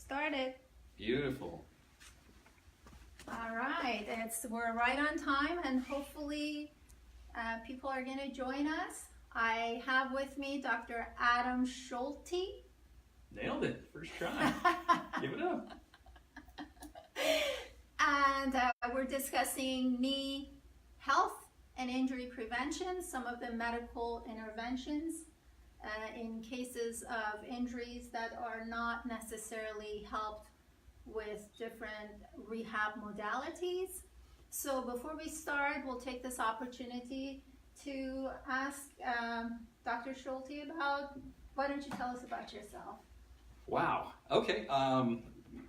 started. Beautiful. All right, we're right on time, and hopefully people are going to join us. I have with me Dr. Adam Schulte. Nailed it. First try. Give it up. And we're discussing knee health and injury prevention, some of the medical interventions in cases of injuries that are not necessarily helped with different rehab modalities. So before we start, we'll take this opportunity to ask Dr. Schulte about, why don't you tell us about yourself? Wow. Okay.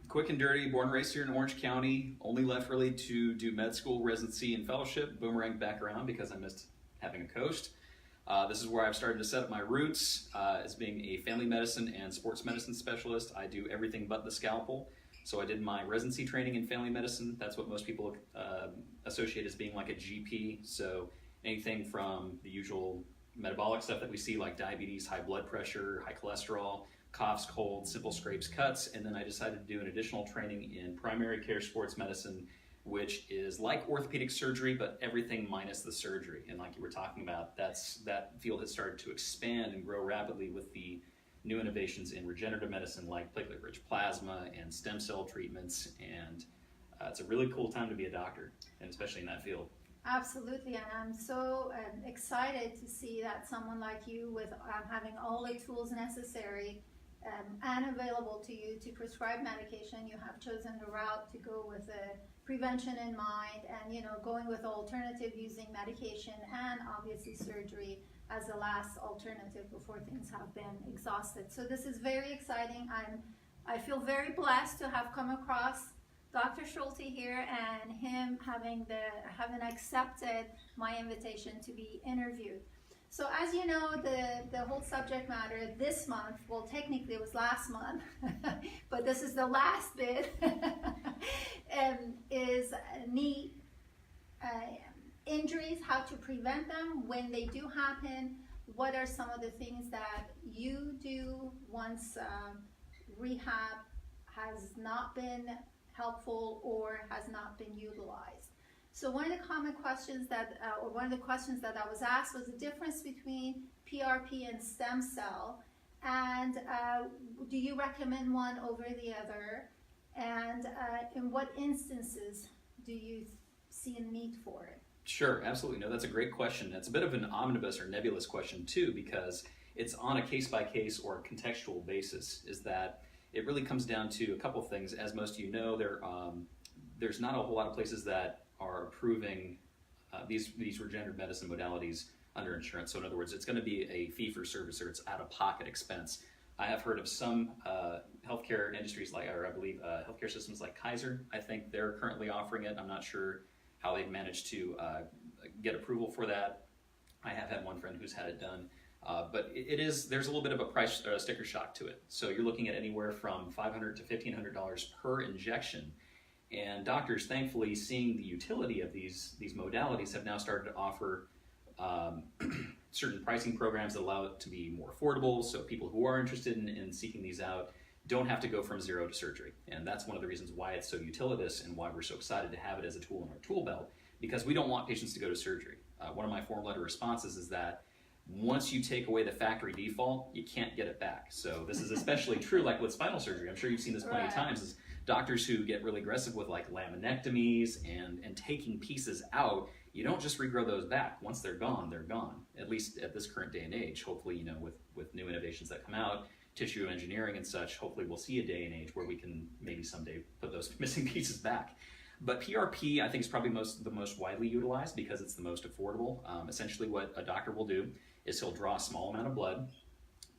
Quick and dirty, born and raised here in Orange County. Only left really to do med school, residency, and fellowship. Boomeranged back around because I missed having a coast. This is where I've started to set up my roots as being a family medicine and sports medicine specialist. I do everything but the scalpel. So I did my residency training in family medicine. That's what most people associate as being like a GP. So anything from the usual metabolic stuff that we see, like diabetes, high blood pressure, high cholesterol, coughs, colds, simple scrapes, cuts. And then I decided to do an additional training in primary care sports medicine, which is like orthopedic surgery, but everything minus the surgery. And like you were talking about, that field has started to expand and grow rapidly with the new innovations in regenerative medicine like platelet-rich plasma and stem cell treatments, and it's a really cool time to be a doctor, and especially in that field. Absolutely, and I'm so excited to see that someone like you, with having all the tools necessary and available to you to prescribe medication, you have chosen the route to go with prevention in mind, and going with alternative using medication and obviously surgery as the last alternative before things have been exhausted. So this is very exciting. I feel very blessed to have come across Dr. Schulte here, and him having accepted my invitation to be interviewed. So as you know, the whole subject matter this month, well, technically it was last month, but this is the last bit, is knee injuries, how to prevent them when they do happen. What are some of the things that you do once rehab has not been helpful or has not been utilized? So one of the common questions or one of the questions that I was asked was the difference between PRP and stem cell, and do you recommend one over the other, and in what instances do you see a need for it? Sure, absolutely. No, that's a great question. It's a bit of an omnibus or nebulous question too, because it's on a case-by-case or contextual basis. Is that it really comes down to a couple of things. As most of you know, there's not a whole lot of places that are approving these regenerative medicine modalities under insurance. So in other words, it's going to be a fee-for-service, or it's out-of-pocket expense. I have heard of some healthcare industries, or I believe healthcare systems like Kaiser. I think they're currently offering it. I'm not sure how they've managed to get approval for that. I have had one friend who's had it done, but there's a little bit of a price sticker shock to it. So you're looking at anywhere from $500 to $1,500 per injection. And doctors, thankfully, seeing the utility of these modalities, have now started to offer certain pricing programs that allow it to be more affordable, so people who are interested in seeking these out don't have to go from zero to surgery. And that's one of the reasons why it's so utilitous and why we're so excited to have it as a tool in our tool belt, because we don't want patients to go to surgery. One of my form letter responses is that once you take away the factory default, you can't get it back. So this is especially true like with spinal surgery. I'm sure you've seen this plenty of times, is doctors who get really aggressive with like laminectomies and taking pieces out. You don't just regrow those back. Once they're gone, they're gone. At least at this current day and age. Hopefully, with new innovations that come out, tissue engineering and such, hopefully we'll see a day and age where we can maybe someday put those missing pieces back. But PRP, I think, is probably the most widely utilized because it's the most affordable. Essentially what a doctor will do is he'll draw a small amount of blood,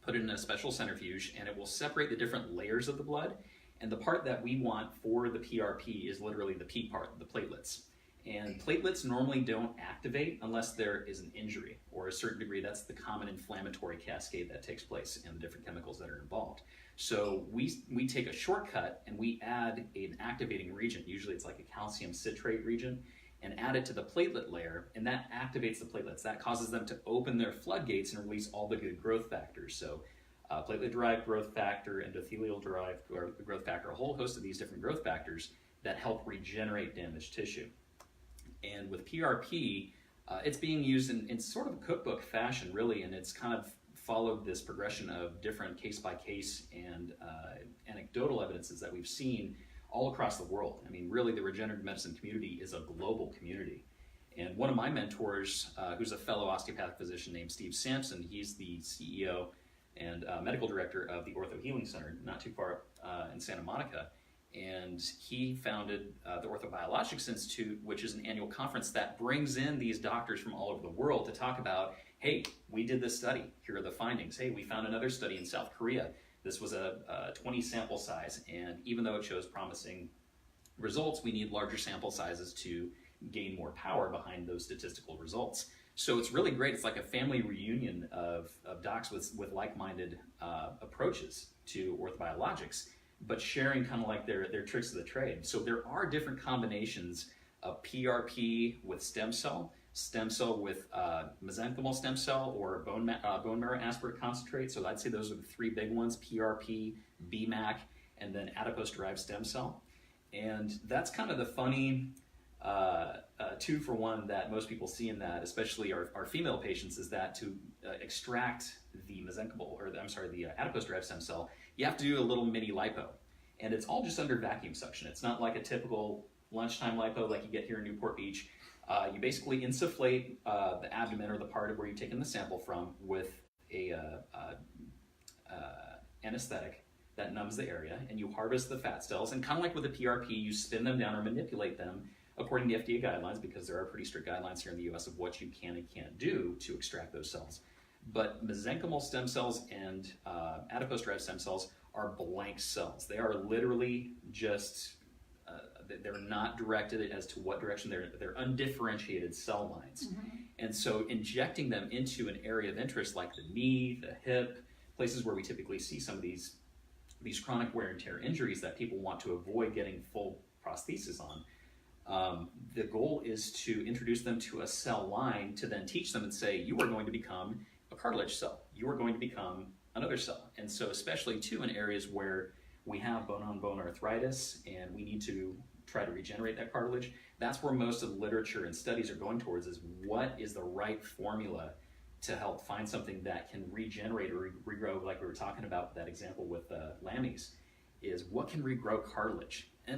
put it in a special centrifuge, and it will separate the different layers of the blood. And the part that we want for the PRP is literally the P part, the platelets. And platelets normally don't activate unless there is an injury, or a certain degree. That's the common inflammatory cascade that takes place and the different chemicals that are involved. So we take a shortcut and we add an activating reagent. Usually it's like a calcium citrate reagent, and add it to the platelet layer, and that activates the platelets. That causes them to open their floodgates and release all the good growth factors. So platelet-derived growth factor, endothelial-derived growth factor, a whole host of these different growth factors that help regenerate damaged tissue. And with PRP, it's being used in sort of a cookbook fashion, really, and it's kind of followed this progression of different case-by-case and anecdotal evidences that we've seen all across the world. I mean, really, the regenerative medicine community is a global community. And one of my mentors, who's a fellow osteopathic physician named Steve Sampson, he's the CEO and medical director of the Ortho Healing Center, not too far in Santa Monica. And he founded the Orthobiologics Institute, which is an annual conference that brings in these doctors from all over the world to talk about, hey, we did this study, here are the findings. Hey, we found another study in South Korea. This was a 20 sample size, and even though it shows promising results, we need larger sample sizes to gain more power behind those statistical results. So it's really great. It's like a family reunion of docs with like-minded approaches to orthobiologics, but sharing kind of like their tricks of the trade. So there are different combinations of PRP with stem cell with mesenchymal stem cell, or bone marrow aspirate concentrate. So I'd say those are the three big ones: PRP, BMAC, and then adipose-derived stem cell. And that's kind of the funny 2-for-1 that most people see in that, especially our female patients, is that to extract the the adipose-derived stem cell, you have to do a little mini lipo. And it's all just under vacuum suction. It's not like a typical lunchtime lipo like you get here in Newport Beach. You basically insufflate the abdomen, or the part of where you've taken the sample from, with a anesthetic that numbs the area, and you harvest the fat cells. And kind of like with the PRP, you spin them down or manipulate them according to FDA guidelines, because there are pretty strict guidelines here in the US of what you can and can't do to extract those cells. But mesenchymal stem cells and adipose-derived stem cells are blank cells. They are literally just, they're not directed as to what direction, they're undifferentiated cell lines. Mm-hmm. And so injecting them into an area of interest like the knee, the hip, places where we typically see some of these chronic wear and tear injuries that people want to avoid getting full prosthesis on, the goal is to introduce them to a cell line to then teach them and say, you are going to become a cartilage cell. You are going to become another cell. And so especially too in areas where we have bone-on-bone arthritis and we need to try to regenerate that cartilage, that's where most of the literature and studies are going towards, is what is the right formula to help find something that can regenerate or regrow, like we were talking about that example with lammies, is what can regrow cartilage. And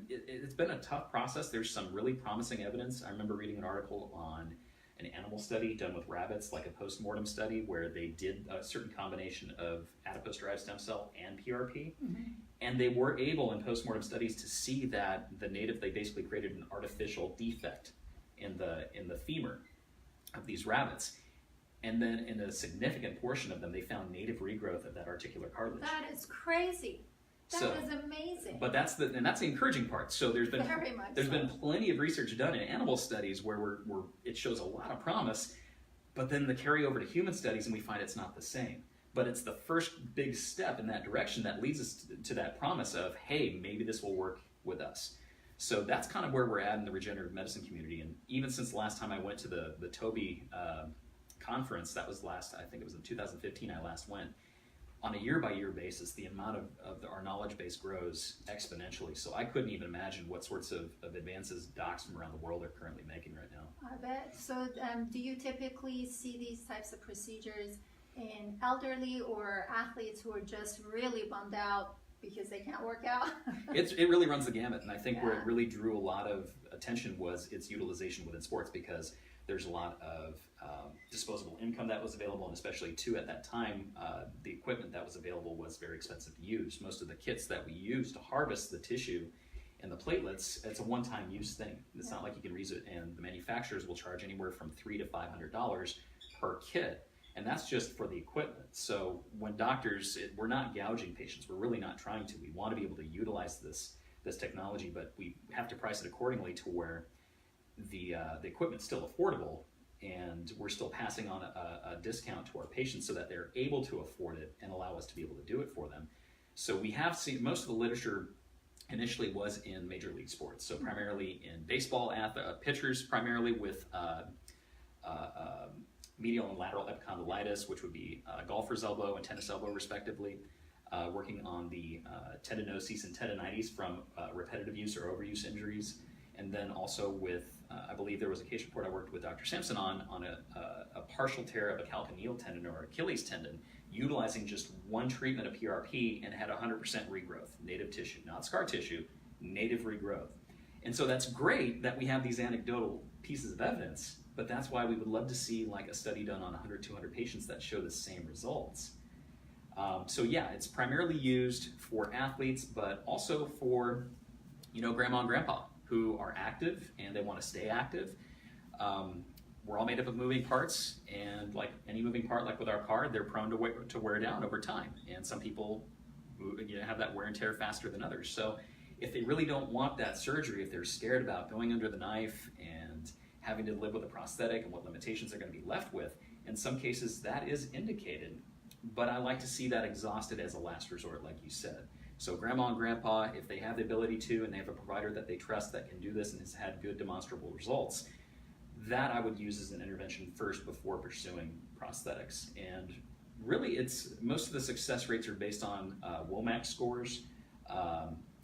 it's been a tough process. There's some really promising evidence. I remember reading an article on an animal study done with rabbits, like a post-mortem study, where they did a certain combination of adipose-derived stem cell and PRP. Mm-hmm. And they were able in post-mortem studies to see that they basically created an artificial defect in the femur of these rabbits. And then in a significant portion of them, they found native regrowth of that articular cartilage. That is crazy. That is amazing. But that's the encouraging part. So there's been plenty of research done in animal studies where it shows a lot of promise, but then the carryover to human studies, and we find it's not the same. But it's the first big step in that direction that leads us to that promise of, hey, maybe this will work with us. So that's kind of where we're at in the regenerative medicine community. And even since the last time I went to the Toby conference, that was I think it was in 2015 I last went, on a year-by-year basis, the amount of our knowledge base grows exponentially. So I couldn't even imagine what sorts of advances docs from around the world are currently making right now. I bet. So do you typically see these types of procedures in elderly or athletes who are just really bummed out because they can't work out? It really runs the gamut. And I think where it really drew a lot of attention was its utilization within sports, because there's a lot of disposable income that was available, and especially too at that time, the equipment that was available was very expensive to use. Most of the kits that we use to harvest the tissue and the platelets, it's a one-time use thing. It's not like you can reuse it, and the manufacturers will charge anywhere from $300 to $500 per kit, and that's just for the equipment. So when doctors, we're not gouging patients, we're really not trying to. We want to be able to utilize this technology, but we have to price it accordingly to where the equipment's still affordable, and we're still passing on a discount to our patients so that they're able to afford it and allow us to be able to do it for them. So we have seen most of the literature initially was in major league sports, so primarily in baseball, pitchers primarily with medial and lateral epicondylitis, which would be golfer's elbow and tennis elbow respectively, working on the tendinoses and tendinitis from repetitive use or overuse injuries, and then also with, I believe there was a case report I worked with Dr. Sampson on a partial tear of a calcaneal tendon or Achilles tendon, utilizing just one treatment of PRP, and had 100% regrowth, native tissue, not scar tissue, native regrowth. And so that's great that we have these anecdotal pieces of evidence, but that's why we would love to see like a study done on 100, 200 patients that show the same results. So yeah, it's primarily used for athletes, but also for, grandma and grandpa who are active and they want to stay active. We're all made up of moving parts, and like any moving part, like with our car, they're prone to wear down over time. And some people have that wear and tear faster than others. So if they really don't want that surgery, if they're scared about going under the knife and having to live with a prosthetic and what limitations they're going to be left with, in some cases that is indicated. But I like to see that exhausted as a last resort, like you said. So grandma and grandpa, if they have the ability to, and they have a provider that they trust that can do this and has had good demonstrable results, that I would use as an intervention first before pursuing prosthetics. And really, most of the success rates are based on WOMAC scores,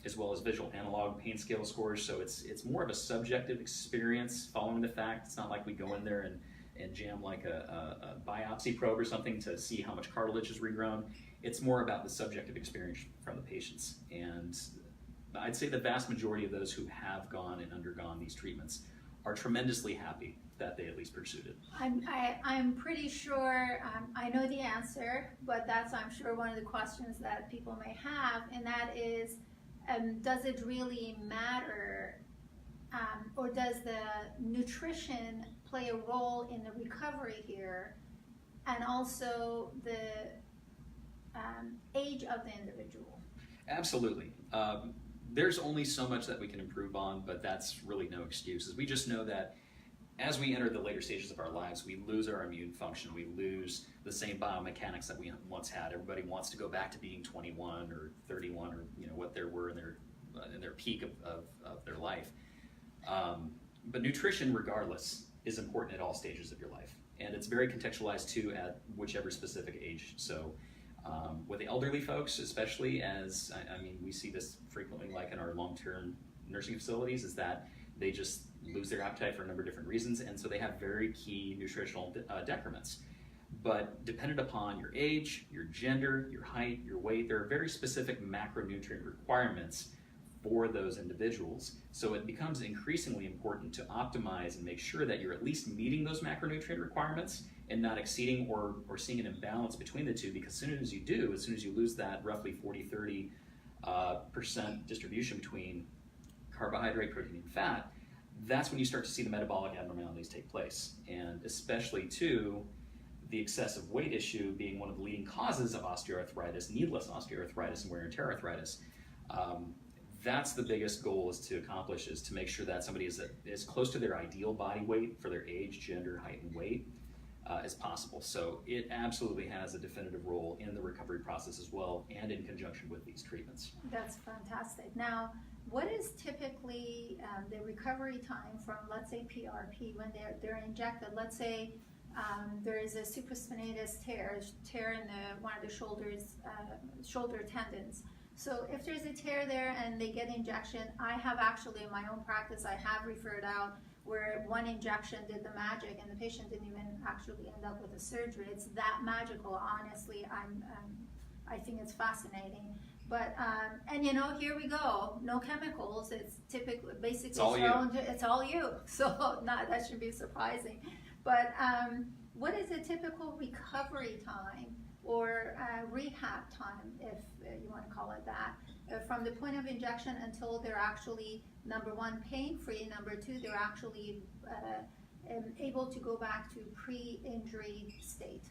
as well as visual analog pain scale scores. So it's more of a subjective experience following the fact. It's not like we go in there and jam like a biopsy probe or something to see how much cartilage is regrown. It's more about the subjective experience from the patients. And I'd say the vast majority of those who have gone and undergone these treatments are tremendously happy that they at least pursued it. I'm pretty sure, I know the answer, but that's, I'm sure, one of the questions that people may have, and that is, does it really matter, or does the nutrition play a role in the recovery here, and also the age of the individual? Absolutely. There's only so much that we can improve on, but that's really no excuses. We just know that as we enter the later stages of our lives, we lose our immune function. We lose the same biomechanics that we once had. Everybody wants to go back to being 21 or 31 or what they were in their peak of their life. But nutrition, regardless, is important at all stages of your life. And it's very contextualized too at whichever specific age. So with the elderly folks, especially, as we see this frequently like in our long-term nursing facilities, is that they just lose their appetite for a number of different reasons, and so they have very key nutritional decrements. But dependent upon your age, your gender, your height, your weight, there are very specific macronutrient requirements for those individuals. So it becomes increasingly important to optimize and make sure that you're at least meeting those macronutrient requirements and not exceeding or seeing an imbalance between the two, because as soon as you lose that roughly 40-30% distribution between carbohydrate, protein, and fat, that's when you start to see the metabolic abnormalities take place. And especially too, the excessive weight issue being one of the leading causes of osteoarthritis, needless osteoarthritis and wear and tear arthritis. That's the biggest goal is to make sure that somebody is as close to their ideal body weight for their age, gender, height, and weight as possible. So it absolutely has a definitive role in the recovery process as well, and in conjunction with these treatments. That's fantastic. Now, what is typically the recovery time from, let's say, PRP when they're injected? Let's say there is a supraspinatus tear in one of the shoulder tendons. So if there's a tear there and they get injection, I have actually in my own practice, I have referred out where one injection did the magic and the patient didn't even actually end up with a surgery. It's that magical, honestly. I think it's fascinating. But and here we go, no chemicals. It's typically basically it's all you. So that should be surprising. But what is a typical recovery time or rehab time, if you want to call it that, from the point of injection until they're actually, number one, pain-free, number two, they're actually able to go back to pre-injury state?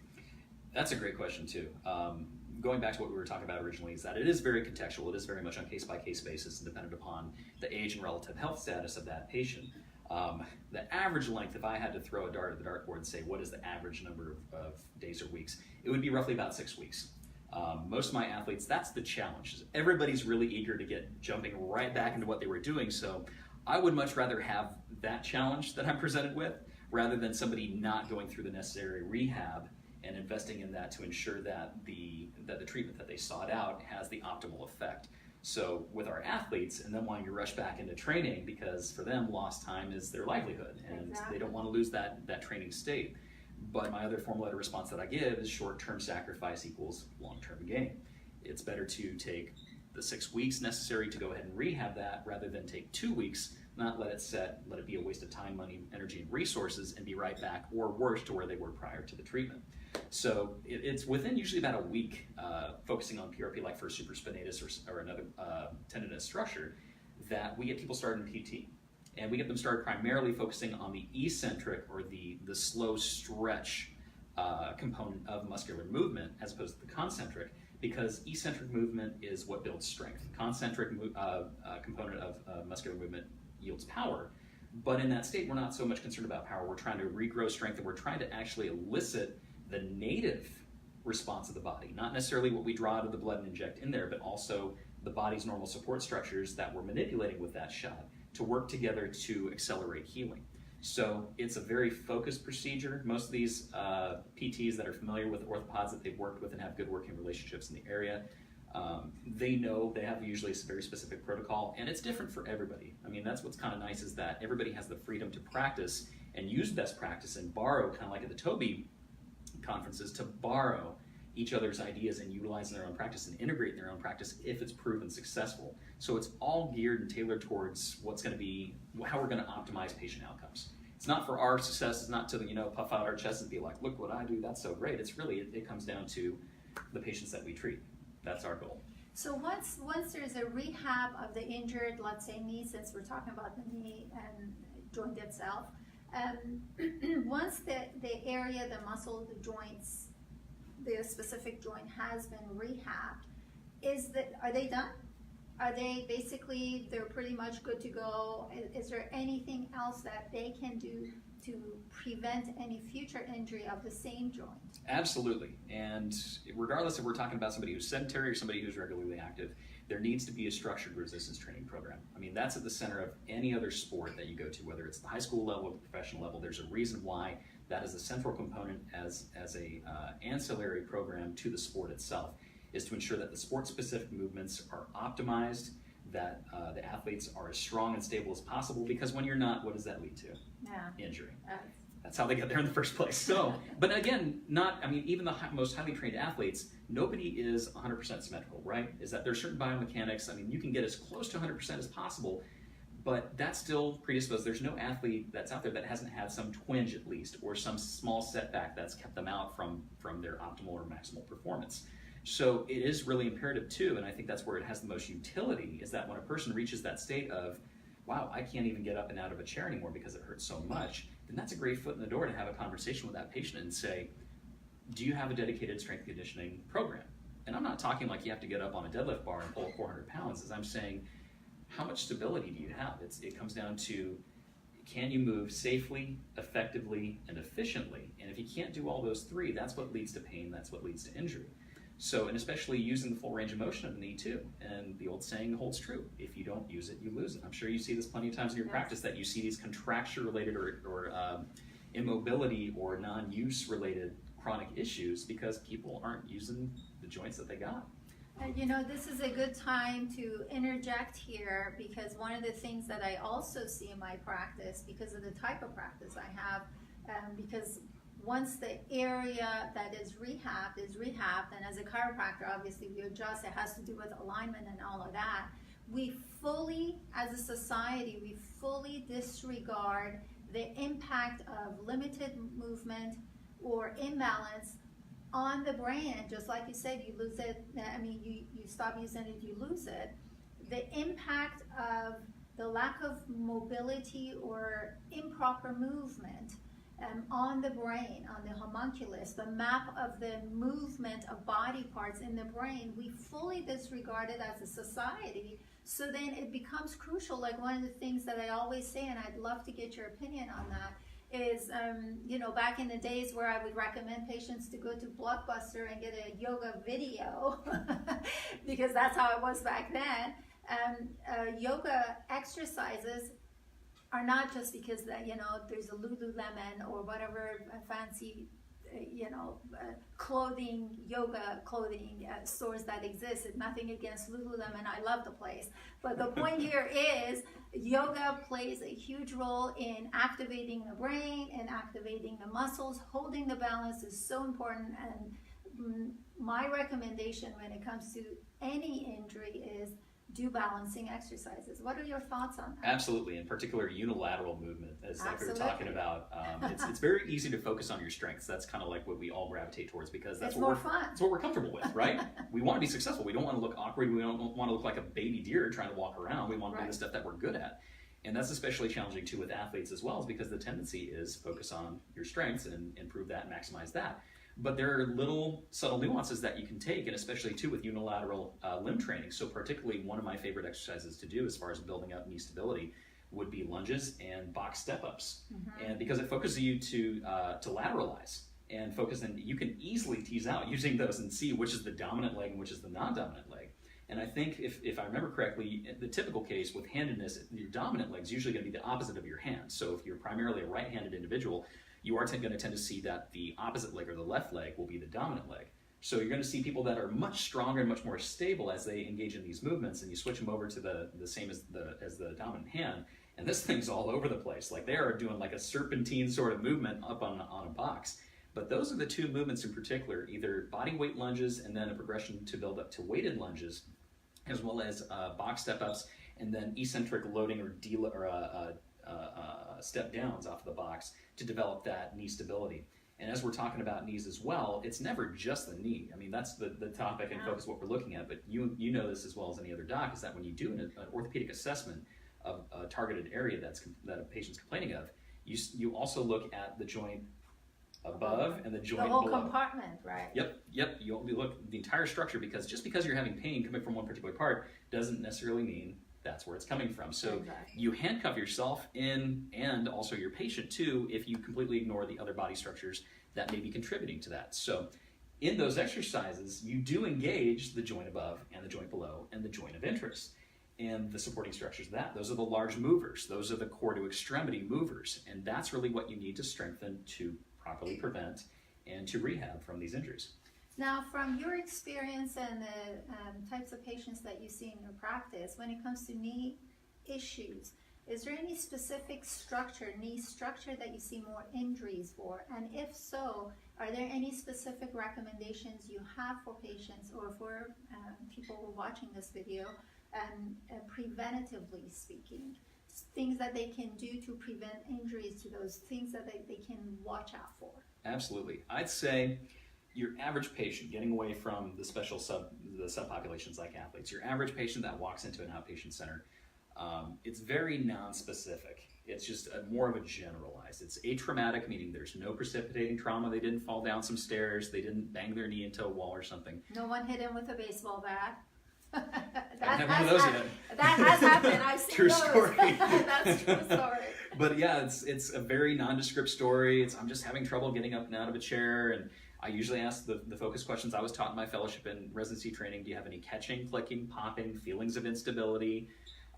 That's a great question too. Going back to what we were talking about originally, is that it is very contextual. It is very much on case-by-case basis and dependent upon the age and relative health status of that patient. The average length, if I had to throw a dart at the dartboard and say what is the average number of days or weeks, it would be roughly about 6 weeks. Most of my athletes, that's the challenge. Everybody's really eager to get jumping right back into what they were doing, so I would much rather have that challenge that I'm presented with rather than somebody not going through the necessary rehab and investing in that to ensure that the treatment that they sought out has the optimal effect. So with our athletes, and then wanting to rush back into training, because for them lost time is their livelihood, and they don't want to lose that training state. But my other formulated response that I give is short-term sacrifice equals long-term gain. It's better to take the 6 weeks necessary to go ahead and rehab that rather than take 2 weeks, not let it set, let it be a waste of time, money, energy, and resources, and be right back, or worse, to where they were prior to the treatment. So it's within usually about a week, focusing on PRP like for supraspinatus or another tendinous structure, that we get people started in PT. And we get them started primarily focusing on the eccentric or the slow stretch component of muscular movement as opposed to the concentric, because eccentric movement is what builds strength. Concentric component of muscular movement yields power. But in that state, we're not so much concerned about power. We're trying to regrow strength, and we're trying to actually elicit the native response of the body, not necessarily what we draw out of the blood and inject in there, but also the body's normal support structures that we're manipulating with that shot to work together to accelerate healing. So it's a very focused procedure. Most of these PTs that are familiar with orthopods that they've worked with and have good working relationships in the area, they know they have usually a very specific protocol, and it's different for everybody. I mean, that's what's kind of nice, is that everybody has the freedom to practice and use best practice and borrow, kind of like at the Toby conferences, to borrow each other's ideas and utilize in their own practice and integrate in their own practice if it's proven successful. So it's all geared and tailored towards what's going to be, how we're going to optimize patient outcomes. It's not for our success, it's not to, puff out our chests and be like, look what I do, that's so great. It's really, it comes down to the patients that we treat. That's our goal. So once there's a rehab of the injured, let's say knee, since we're talking about the knee and joint itself, once the area, the muscle, the joints, the specific joint has been rehabbed, are they done? Are they basically, they're pretty much good to go? Is there anything else that they can do to prevent any future injury of the same joint? Absolutely. And regardless if we're talking about somebody who's sedentary or somebody who's regularly active, there needs to be a structured resistance training program. I mean, that's at the center of any other sport that you go to, whether it's the high school level or the professional level. There's a reason why that is a central component as a ancillary program to the sport itself, is to ensure that the sport-specific movements are optimized, that the athletes are as strong and stable as possible, because when you're not, what does that lead to? Yeah. Injury. That's how they get there in the first place. So, but again, even the most highly trained athletes, nobody is 100% symmetrical, right? Is that there's certain biomechanics, you can get as close to 100% as possible, but that's still predisposed. There's no athlete that's out there that hasn't had some twinge at least, or some small setback that's kept them out from their optimal or maximal performance. So it is really imperative too, and I think that's where it has the most utility, is that when a person reaches that state of, wow, I can't even get up and out of a chair anymore because it hurts so much, then that's a great foot in the door to have a conversation with that patient and say, do you have a dedicated strength conditioning program? And I'm not talking like you have to get up on a deadlift bar and pull 400 pounds, as I'm saying, how much stability do you have? It comes down to, can you move safely, effectively, and efficiently? And if you can't do all those three, that's what leads to pain, that's what leads to injury. So, and especially using the full range of motion of the knee too. And the old saying holds true, if you don't use it, you lose it. I'm sure you see this plenty of times in your practice, that you see these contracture-related or immobility or non-use related chronic issues because people aren't using the joints that they got. This is a good time to interject here, because one of the things that I also see in my practice, because of the type of practice I have, because once the area that is rehabbed, and as a chiropractor, obviously we adjust, it has to do with alignment and all of that. We fully, as a society, we fully disregard the impact of limited movement or imbalance on the brain. Just like you said, you lose it, you stop using it, you lose it. The impact of the lack of mobility or improper movement on the brain, on the homunculus, the map of the movement of body parts in the brain, we fully disregard it as a society. So then it becomes crucial. Like one of the things that I always say, and I'd love to get your opinion on that, is, back in the days where I would recommend patients to go to Blockbuster and get a yoga video, because that's how it was back then. Yoga exercises are not just because that, there's a Lululemon or whatever fancy, clothing, yoga clothing stores that exist. It's nothing against Lululemon. I love the place. But the point here is yoga plays a huge role in activating the brain and activating the muscles. Holding the balance is so important. And my recommendation when it comes to any injury is do balancing exercises. What are your thoughts on that? Absolutely, in particular unilateral movement, as like we were talking about. It's very easy to focus on your strengths. That's kind of like what we all gravitate towards because that's what we're comfortable with, right? We want to be successful. We don't want to look awkward. We don't want to look like a baby deer trying to walk around. We want to do the stuff that we're good at. And that's especially challenging too with athletes as well, is because the tendency is focus on your strengths and improve that and maximize that. But there are little subtle nuances that you can take, and especially too with unilateral limb training. So particularly one of my favorite exercises to do as far as building up knee stability would be lunges and box step-ups. And because it focuses you to lateralize and focus, and you can easily tease out using those and see which is the dominant leg and which is the non-dominant leg. And I think if I remember correctly, the typical case with handedness, your dominant leg is usually going to be the opposite of your hand. So if you're primarily a right-handed individual, you are going to tend to see that the opposite leg or the left leg will be the dominant leg. So you're going to see people that are much stronger and much more stable as they engage in these movements, and you switch them over to the same as the dominant hand, and this thing's all over the place. Like they are doing like a serpentine sort of movement up on a box. But those are the two movements in particular, either body weight lunges and then a progression to build up to weighted lunges, as well as box step-ups, and then eccentric loading or step downs off of the box to develop that knee stability. And as we're talking about knees as well, it's never just the knee. I mean, that's the topic and focus what we're looking at, but you know this as well as any other doc, is that when you do an orthopedic assessment of a targeted area that a patient's complaining of, you also look at the joint above and the joint below. The whole compartment, right? Yep. You look at the entire structure, because just because you're having pain coming from one particular part doesn't necessarily mean that's where it's coming from. So you handcuff yourself in, and also your patient too, if you completely ignore the other body structures that may be contributing to that. So in those exercises, you do engage the joint above and the joint below and the joint of interest. And the supporting structures of that, those are the large movers. Those are the core to extremity movers. And that's really what you need to strengthen to properly prevent and to rehab from these injuries. Now, from your experience and the types of patients that you see in your practice, when it comes to knee issues, is there any specific knee structure that you see more injuries for? And if so, are there any specific recommendations you have for patients or for people who are watching this video, preventatively speaking? Things that they can do to prevent injuries to those things that they can watch out for? Absolutely. I'd say your average patient, getting away from the special subpopulations like athletes, your average patient that walks into an outpatient center, it's very non-specific. It's just more of a generalized. It's atraumatic, meaning there's no precipitating trauma. They didn't fall down some stairs. They didn't bang their knee into a wall or something. No one hit him with a baseball bat. I haven't had one of those yet. That has happened. I've seen True those. Story. That's true story. But yeah, it's a very nondescript story. I'm just having trouble getting up and out of a chair, and I usually ask the focus questions I was taught in my fellowship and residency training. Do you have any catching, clicking, popping, feelings of instability?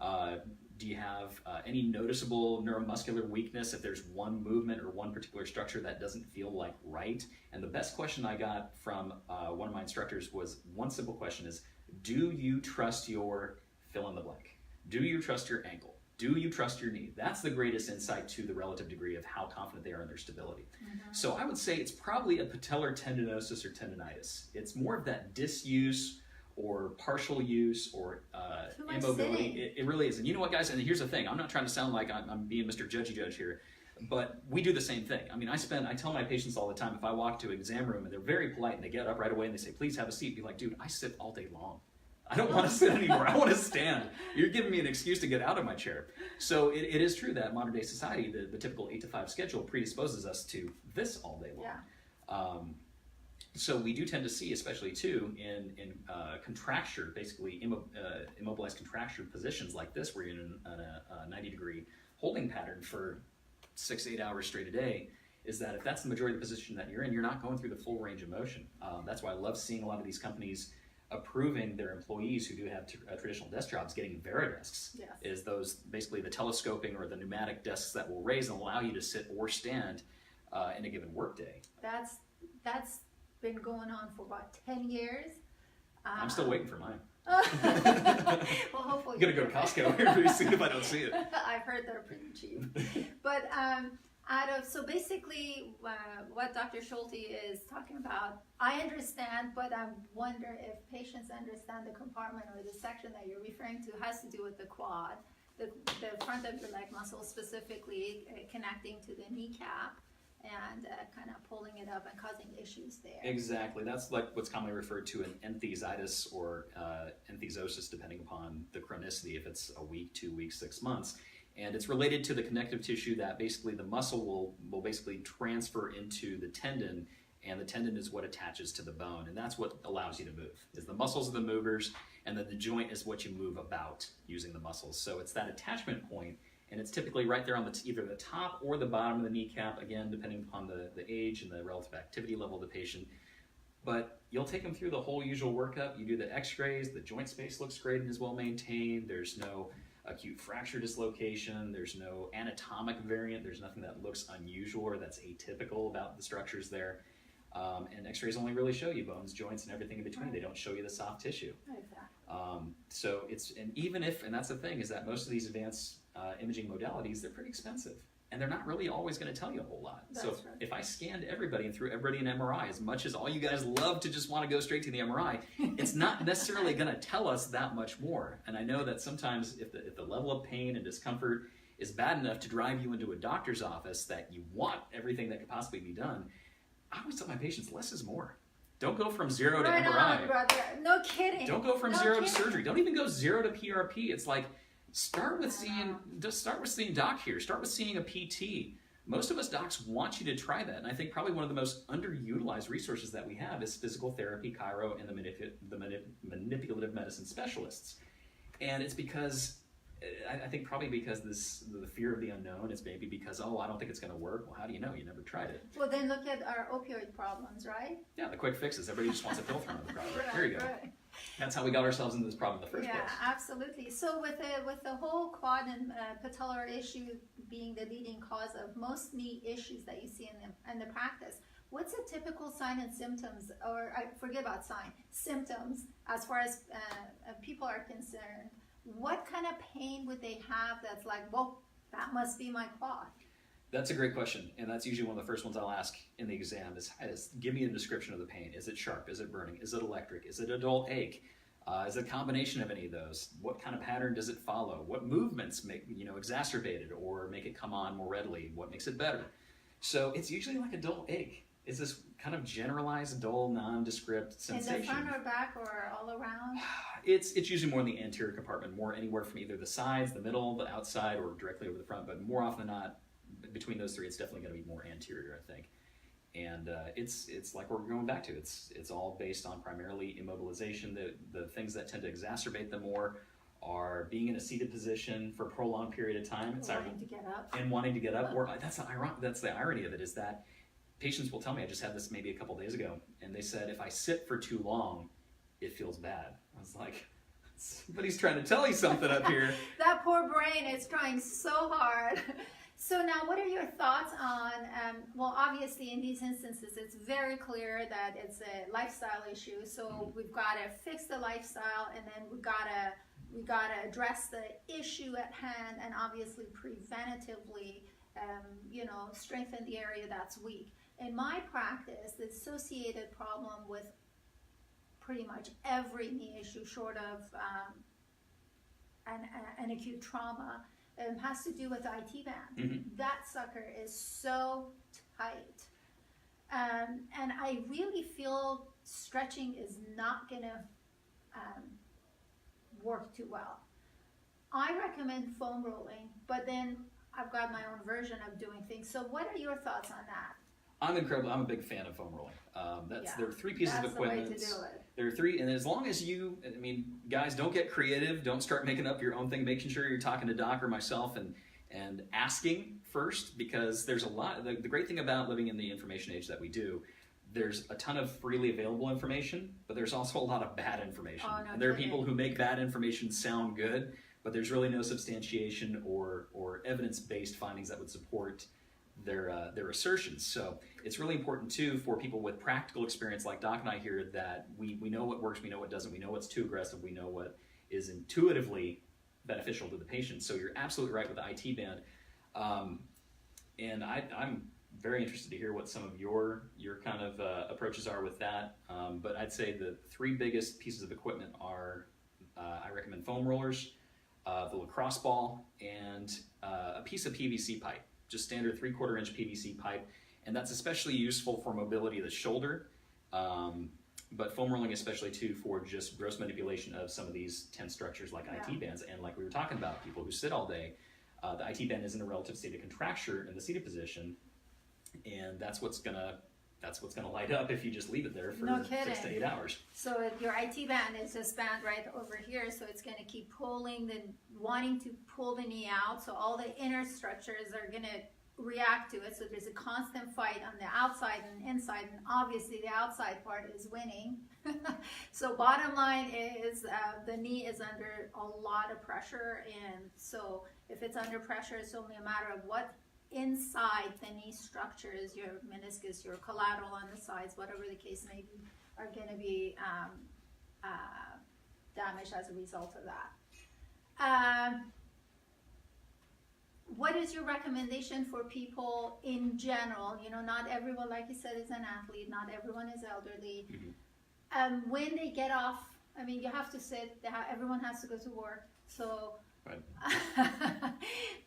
Do you have any noticeable neuromuscular weakness if there's one movement or one particular structure that doesn't feel like right? And the best question I got from one of my instructors was one simple question is, do you trust your fill in the blank? Do you trust your ankle? Do you trust your knee? That's the greatest insight to the relative degree of how confident they are in their stability. So I would say it's probably a patellar tendinosis or tendonitis. It's more of that disuse or partial use or immobility. It really is. And you know what, guys? And here's the thing. I'm not trying to sound like I'm being Mr. Judgy Judge here, but we do the same thing. I mean, I tell my patients all the time, if I walk to an exam room and they're very polite and they get up right away and they say, please have a seat, be like, dude, I sit all day long. I don't want to sit anymore. I want to stand. You're giving me an excuse to get out of my chair. So it is true that modern day society, the typical 8 to 5 schedule predisposes us to this all day long. Yeah. So we do tend to see, especially too, in contracture, basically immobilized contracture positions like this, where you're in a 90-degree holding pattern for 6 to 8 hours straight a day, is that if that's the majority of the position that you're in, you're not going through the full range of motion. That's why I love seeing a lot of these companies approving their employees who do have traditional desk jobs getting Veridesks. Yes. Is those basically the telescoping or the pneumatic desks that will raise and allow you to sit or stand in a given workday. That's been going on for about 10 years. I'm still waiting for mine. Well, hopefully. I'm gonna go to Costco here pretty soon if I don't see it. I've heard they're pretty cheap. But so basically what Dr. Schulte is talking about, I understand, but I wonder if patients understand the compartment or the section that you're referring to has to do with the quad, the front of your leg muscle, specifically connecting to the kneecap and kind of pulling it up and causing issues there. Exactly. That's like what's commonly referred to an enthesitis or enthesosis, depending upon the chronicity, if it's a week, 2 weeks, 6 months. And it's related to the connective tissue that basically the muscle will basically transfer into the tendon, and the tendon is what attaches to the bone, and that's what allows you to move. Is the muscles are the movers, and then the joint is what you move about using the muscles. So it's that attachment point, and it's typically right there on either the top or the bottom of the kneecap, again, depending upon the age and the relative activity level of the patient. But you'll take them through the whole usual workup. You do the x-rays, the joint space looks great and is well maintained. There's no acute fracture dislocation. There's no anatomic variant. There's nothing that looks unusual or that's atypical about the structures there. And x-rays only really show you bones, joints, and everything in between. They don't show you the soft tissue. Exactly. So even if, and that's the thing, is that most of these advanced imaging modalities, they're pretty expensive. And they're not really always going to tell you a whole lot. That's so right. If I scanned everybody and threw everybody an MRI, as much as all you guys love to just want to go straight to the MRI, it's not necessarily going to tell us that much more. And I know that sometimes if the level of pain and discomfort is bad enough to drive you into a doctor's office that you want everything that could possibly be done, I always tell my patients, less is more. Don't go from 0 to Right MRI. on, brother. No kidding. Don't go from No 0 to kidding. surgery. Don't even go 0 to PRP. It's like, start with seeing doc here. Start with seeing a PT. Most of us docs want you to try that, and I think probably one of the most underutilized resources that we have is physical therapy, chiro, and the manipulative medicine specialists. And it's because, I think probably because the fear of the unknown is maybe because, I don't think it's going to work. Well, how do you know? You never tried it. Well, then look at our opioid problems, right? Yeah, the quick fixes. Everybody just wants a pill from the problem. Right, There you go. right. That's how we got ourselves into this problem in the first place. Yeah, absolutely. So with the whole quad and patellar issue being the leading cause of most knee issues that you see in the practice, what's a typical sign and symptoms, or I forget about sign, symptoms as far as people are concerned? What kind of pain would they have that's like, well, that must be my quad? That's a great question, and that's usually one of the first ones I'll ask in the exam is give me a description of the pain. Is it sharp? Is it burning? Is it electric? Is it a dull ache? Is it a combination of any of those? What kind of pattern does it follow? What movements make exacerbate it or make it come on more readily? What makes it better? So it's usually like a dull ache. It's this kind of generalized, dull, nondescript sensation. In the front or back or all around? It's usually more in the anterior compartment, more anywhere from either the sides, the middle, the outside, or directly over the front, but more often than not, between those three, it's definitely going to be more anterior, I think. And it's like we're going back to. It's all based on primarily immobilization. The things that tend to exacerbate them more are being in a seated position for a prolonged period of time. Wanting to get up. And wanting to get up. Or that's the irony of it, is that patients will tell me, I just had this maybe a couple days ago, and they said, if I sit for too long, it feels bad. I was like, somebody's trying to tell you something up here. That poor brain is trying so hard. So now, what are your thoughts on, well, obviously in these instances, it's very clear that it's a lifestyle issue. So we've got to fix the lifestyle, and then we got to address the issue at hand, and obviously preventatively, strengthen the area that's weak. In my practice, the associated problem with pretty much every knee issue, short of an acute trauma, has to do with the IT band. Mm-hmm. That sucker is so tight. And I really feel stretching is not going to work too well. I recommend foam rolling, but then I've got my own version of doing things. So what are your thoughts on that? I'm a big fan of foam rolling. There are three pieces of equipment. That's the way to do it. There are three, and as long as guys, don't get creative. Don't start making up your own thing. Making sure you're talking to Doc or myself and asking first, because there's a lot. The great thing about living in the information age that we do, there's a ton of freely available information, but there's also a lot of bad information. Oh, no And there are kidding. people who make bad information sound good, but there's really no substantiation or evidence-based findings that would support their assertions. So it's really important too for people with practical experience like Doc and I here that we know what works, we know what doesn't, we know what's too aggressive, we know what is intuitively beneficial to the patient. So you're absolutely right with the IT band. And I'm very interested to hear what some of your kind of approaches are with that. But I'd say the three biggest pieces of equipment are, I recommend foam rollers, the lacrosse ball, and a piece of PVC pipe, just standard 3/4 inch PVC pipe. And that's especially useful for mobility of the shoulder, but foam rolling especially too for just gross manipulation of some of these tense structures like IT bands. And like we were talking about, people who sit all day, the IT band is in a relative state of contracture in the seated position, and that's what's gonna light up if you just leave it there for No 6 to 8 hours. So your IT band is this band right over here, so it's going to keep wanting to pull the knee out, so all the inner structures are going to react to it, so there's a constant fight on the outside and inside, and obviously the outside part is winning. So bottom line is the knee is under a lot of pressure, and so if it's under pressure, it's only a matter of what inside the knee structures, your meniscus, your collateral on the sides, whatever the case may be, are going to be damaged as a result of that. What is your recommendation for people in general? You know, not everyone, like you said, is an athlete. Not everyone is elderly. Mm-hmm. When they get off, I mean, you have to sit. Everyone has to go to work. So, Right.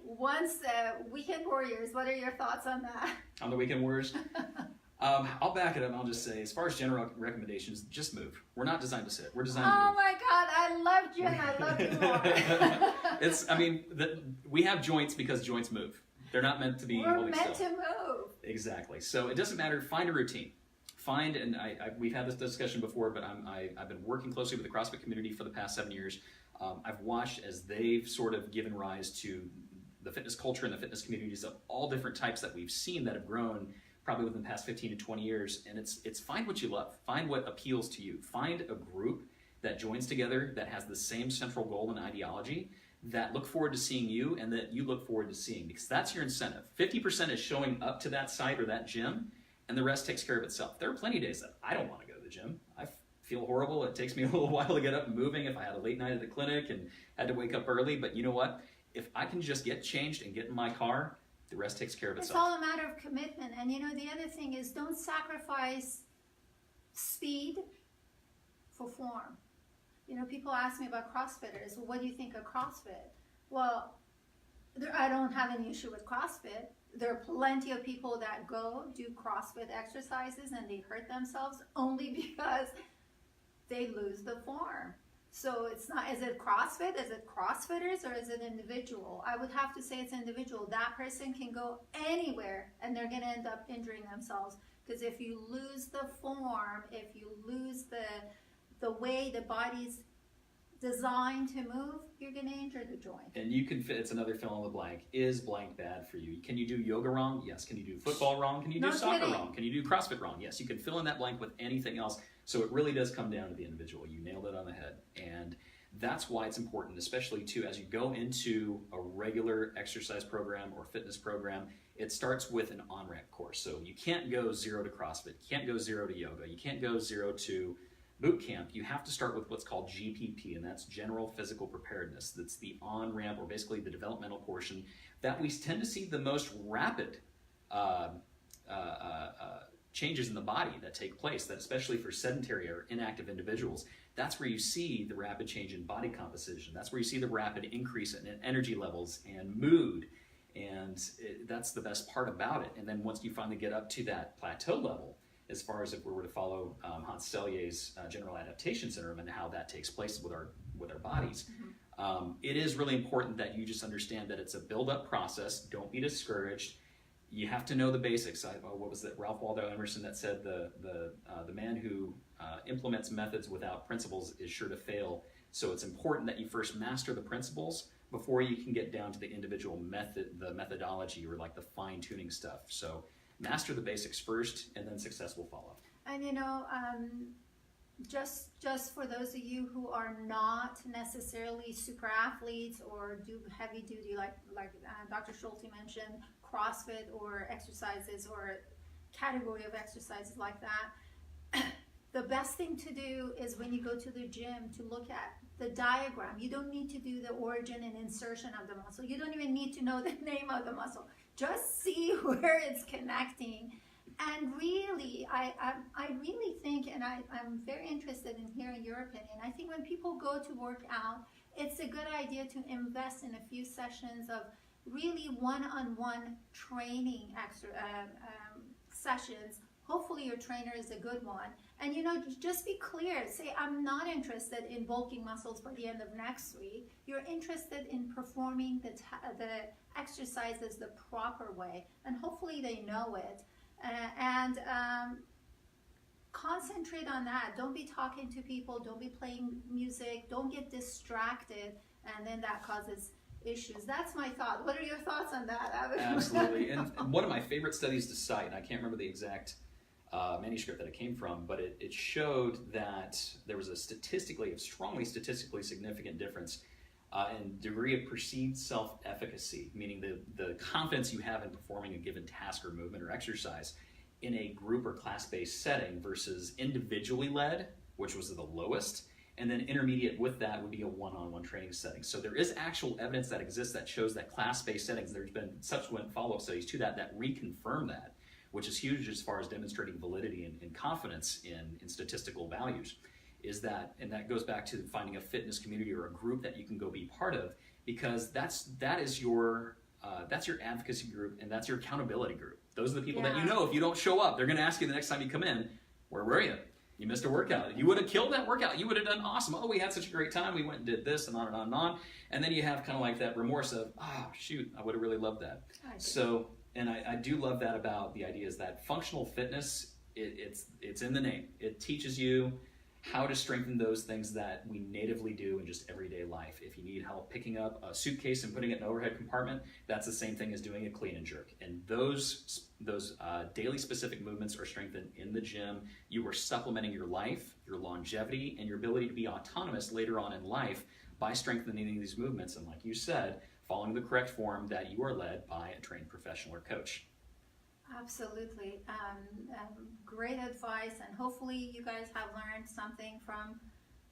once weekend warriors, what are your thoughts on that? On the weekend warriors, I'll back it up and I'll just say, as far as general recommendations, just move. We're not designed to sit. We're designed to Oh move. my God, I loved you and I love you more. We have joints because joints move. They're not meant to be We're holding meant still. to move. Exactly. So it doesn't matter. Find a routine. We've had this discussion before, but I've been working closely with the CrossFit community for the past 7 years. I've watched as they've sort of given rise to the fitness culture and the fitness communities of all different types that we've seen that have grown probably within the past 15 to 20 years. And it's find what you love. Find what appeals to you. Find a group that joins together that has the same central goal and ideology, that look forward to seeing you and that you look forward to seeing, because that's your incentive. 50% is showing up to that site or that gym, and the rest takes care of itself. There are plenty of days that I don't want to go to the gym. I feel horrible. It takes me a little while to get up and moving if I had a late night at the clinic and had to wake up early. But you know what? If I can just get changed and get in my car, the rest takes care of It's itself. all a matter of commitment. And you know, the other thing is, don't sacrifice speed for form. You know, people ask me about CrossFitters. Well, what do you think of CrossFit? Well, I don't have any issue with CrossFit. There are plenty of people that do CrossFit exercises and they hurt themselves only because they lose the form. So it's not, is it CrossFit? Is it CrossFitters, or is it individual? I would have to say it's individual. That person can go anywhere and they're going to end up injuring themselves, because if you lose the form, if you lose the way the body's designed to move, you're going to injure the joint. And you can fit, it's another fill in the blank. Is blank bad for you? Can you do yoga wrong? Yes. Can you do football wrong? Can you do soccer wrong? Can you do CrossFit wrong? Yes. You can fill in that blank with anything else. So it really does come down to the individual. You nailed it on the head. And that's why it's important, especially too, as you go into a regular exercise program or fitness program, it starts with an on-ramp course. So you can't go 0 to CrossFit. You can't go 0 to yoga. You can't go 0 to boot camp. You have to start with what's called GPP, and that's General Physical Preparedness. That's the on-ramp, or basically the developmental portion, that we tend to see the most rapid changes in the body that take place, that especially for sedentary or inactive individuals, that's where you see the rapid change in body composition. That's where you see the rapid increase in energy levels and mood. And that's the best part about it. And then once you finally get up to that plateau level, as far as if we were to follow Hans Selye's general adaptation syndrome and how that takes place with our bodies, it is really important that you just understand that it's a build-up process. Don't be discouraged. You have to know the basics. What was that? Ralph Waldo Emerson that said the man who implements methods without principles is sure to fail. So it's important that you first master the principles before you can get down to the individual method, the methodology, or like the fine-tuning stuff. So master the basics first, and then success will follow. And just for those of you who are not necessarily super athletes or do heavy duty, like Dr. Schulte mentioned, CrossFit or exercises or category of exercises like that, the best thing to do is when you go to the gym to look at the diagram. You don't need to do the origin and insertion of the muscle. You don't even need to know the name of the muscle. Just see where it's connecting. And really, I really think, and I'm very interested in hearing your opinion, I think when people go to work out, it's a good idea to invest in a few sessions of really one-on-one training sessions. Hopefully your trainer is a good one. And just be clear. Say, I'm not interested in bulking muscles by the end of next week. You're interested in performing the exercises the proper way. And hopefully they know it. And concentrate on that. Don't be talking to people. Don't be playing music. Don't get distracted. And then that causes issues. That's my thought. What are your thoughts on that? Absolutely. And one of my favorite studies to cite, and I can't remember the exact manuscript that it came from, but it showed that there was a strongly statistically significant difference in degree of perceived self-efficacy, meaning the confidence you have in performing a given task or movement or exercise in a group or class-based setting versus individually led, which was the lowest, and then intermediate with that would be a one-on-one training setting. So there is actual evidence that exists that shows that class-based settings, there's been subsequent follow-up studies to that reconfirm that, which is huge as far as demonstrating validity and confidence in statistical values. And that goes back to finding a fitness community or a group that you can go be part of, because that is your advocacy group, and that's your accountability group. Those are the people that if you don't show up, they're going to ask you the next time you come in, where were you? You missed a workout. You would have killed that workout. You would have done awesome. Oh, we had such a great time. We went and did this and on and on and on. And then you have kind of like that remorse of, shoot, I would have really loved that. So, and I do love that about the idea is that functional fitness, it's in the name. It teaches you how to strengthen those things that we natively do in just everyday life. If you need help picking up a suitcase and putting it in an overhead compartment, that's the same thing as doing a clean and jerk. And those daily specific movements are strengthened in the gym. You are supplementing your life, your longevity, and your ability to be autonomous later on in life by strengthening these movements. And like you said, following the correct form that you are led by a trained professional or coach. Absolutely. Great advice, and hopefully you guys have learned something from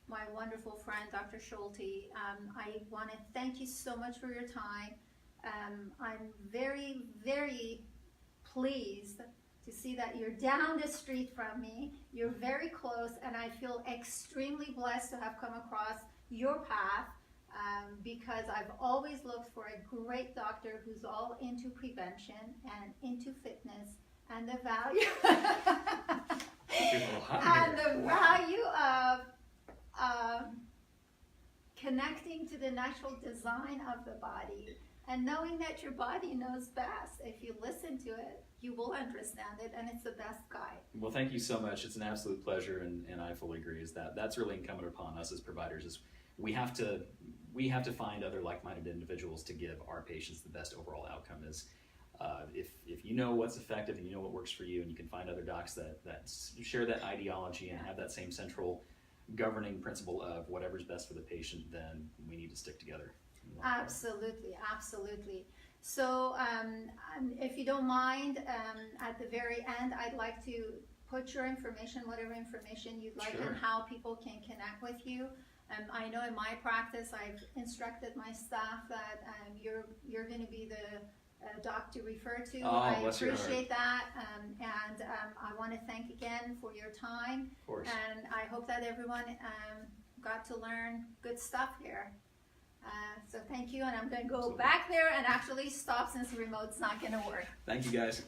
my wonderful friend, Dr. Schulte. I want to thank you so much for your time. I'm very, very pleased to see that you're down the street from me. You're very close, and I feel extremely blessed to have come across your path. Because I've always looked for a great doctor who's all into prevention and into fitness and the value and the value of connecting to the natural design of the body and knowing that your body knows best. If you listen to it, you will understand it, and it's the best guide. Well, thank you so much. It's an absolute pleasure, and I fully agree. That's really incumbent upon us as providers. Is we have to find other like-minded individuals to give our patients the best overall outcome. Is if you know what's effective and you know what works for you, and you can find other docs that share that ideology and have that same central governing principle of whatever's best for the patient, then we need to stick together. Absolutely, absolutely. So if you don't mind, at the very end, I'd like to put your information, whatever information you'd like, Sure. and how people can connect with you. I know in my practice, I've instructed my staff that you're going to be the doc to refer to. I appreciate that, and I want to thank again for your time. Of course. And I hope that everyone got to learn good stuff here. So thank you, and I'm going to go back there and actually stop since the remote's not going to work. Thank you, guys.